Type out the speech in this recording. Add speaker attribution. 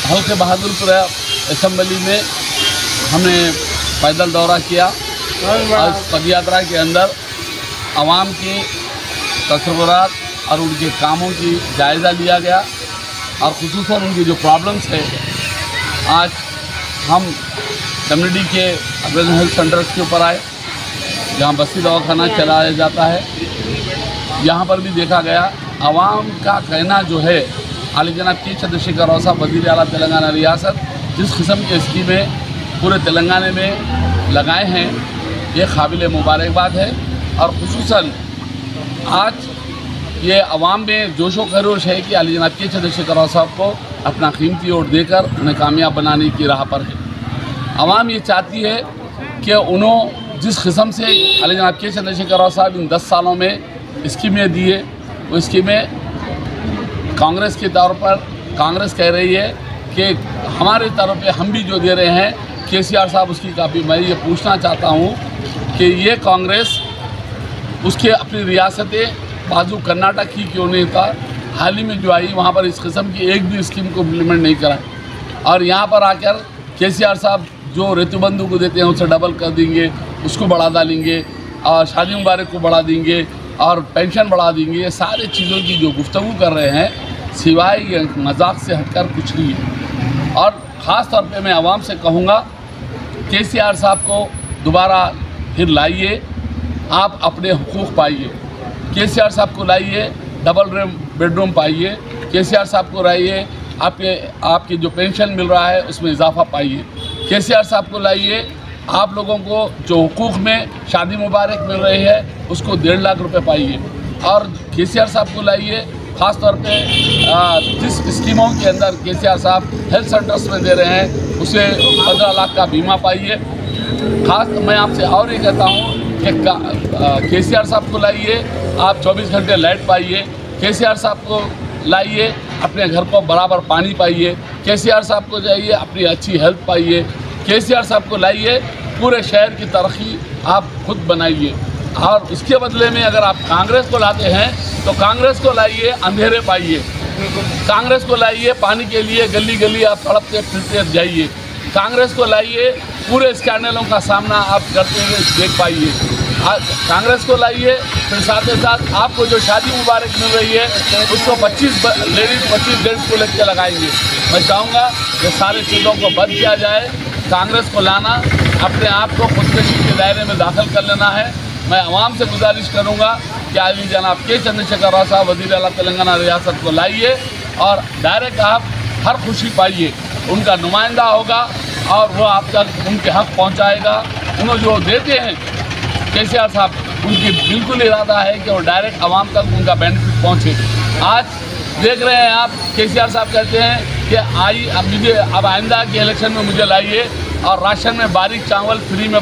Speaker 1: हल्के बहादुरपुर असेंबली में हमने पैदल दौरा किया और इस पदयात्रा के अंदर आवाम के तसव्वुरात और उनके कामों की जायज़ा लिया गया और ख़ुसूसन उनकी जो प्रॉब्लम्स है। आज हम कम्युनिटी के अर्बन हेल्थ सेंटर्स के ऊपर आए जहाँ बस्ती दवाखाना चलाया जाता है। यहाँ पर भी देखा गया आवाम का कहना जो है आली जनाब के चंद्रशेखर राव साहब वज़ीर आला तेलंगाना रियासत जिस किस्म की स्कीमें पूरे तेलंगाना में लगाए हैं ये काबिल मुबारकबाद है और ख़ुसूसन आज ये अवाम में जोशो खरोश है कि आली जनाब के चंद्रशेखर राव साहब को अपना कीमती वोट देकर उन्हें कामयाब बनाने की राह पर है। अवाम ये चाहती है कि उन्होंने जिस किस्म से आली जनाब के चंद्रशेखर राव साहब इन 10 सालों में स्कीमें दिए वो स्कीमें कांग्रेस के तौर पर कांग्रेस कह रही है कि हमारे तरफ पे हम भी जो दे रहे हैं केसीआर साहब उसकी काफ़ी। मैं ये पूछना चाहता हूँ कि ये कांग्रेस उसके अपनी रियासतें बाजू कर्नाटक की क्यों नहीं था, हाल ही में जो आई वहाँ पर इस किस्म की एक भी स्कीम को इम्प्लीमेंट नहीं कराई और यहाँ पर आकर केसीआर साहब जो ऋतुबंधु को देते हैं उसे डबल कर देंगे, उसको बढ़ा डालेंगे और शादी मुबारक को बढ़ा देंगे और पेंशन बढ़ा देंगे। ये सारी चीज़ों की जो गुफ्तगू कर रहे हैं सिवाय ये मजाक से हटकर कुछ नहीं है। और ख़ास तौर पे मैं आवाम से कहूँगा केसीआर साहब को दोबारा फिर लाइए, आप अपने हुकूक पाइए। केसीआर साहब को लाइए, डबल बेडरूम पाइए। केसीआर साहब को लाइए, आपके जो पेंशन मिल रहा है उसमें इजाफा पाइए। केसीआर साहब को लाइए, आप लोगों को जो हुकूक में शादी मुबारक मिल रही है उसको 1.5 लाख रुपए पाइए। और केसीआर साहब को लाइए, ख़ास तौर पे जिस स्कीमों के अंदर केसीआर साहब हेल्थ सेंटर्स में दे रहे हैं उसे 15 लाख का बीमा पाइए। ख़ास मैं आपसे और ये कहता हूँ कि केसीआर साहब को लाइए, आप 24 घंटे लाइट पाइए। केसीआर साहब को लाइए, अपने घर को बराबर पानी पाइए। केसीआर साहब को जाइए, अपनी अच्छी हेल्थ पाइए। केसीआर साहब को लाइए, पूरे शहर की तरक्की आप खुद बनाइए। और इसके बदले में अगर आप कांग्रेस को लाते हैं तो कांग्रेस को लाइए, अंधेरे पाइए। कांग्रेस को लाइए, पानी के लिए गली गली आप तड़पते फिरते जाइए। कांग्रेस को लाइए, पूरे स्कैंडलों का सामना आप करते हुए देख पाइए। कांग्रेस को लाइए, फिर साथ ही साथ आपको जो शादी मुबारक मिल रही है उसको 25 लेडीज़ 25 जेंट्स को लेकर लगाएंगे। मैं चाहूँगा कि सारी चीज़ों को बंद किया जाए। कांग्रेस को लाना अपने आप को खुदकशी के दायरे में दाखिल कर लेना है। मैं आवाम से गुजारिश करूँगा कि आली जनाब के चंद्रशेखर राव साहब वज़ीर आला तेलंगाना रियासत को लाइए और डायरेक्ट आप हर खुशी पाइए। उनका नुमाइंदा होगा और वो आप तक उनके हक़ पहुँचाएगा। उन्होंने जो देते हैं केसीआर साहब, उनकी बिल्कुल इरादा है कि वो डायरेक्ट आवाम तक उनका बेनिफिट पहुँचे। आज देख रहे हैं आप केसीआर साहब कहते हैं कि मुझे अब आइंदा के इलेक्शन में मुझे लाइए और राशन में बारीक चावल फ्री में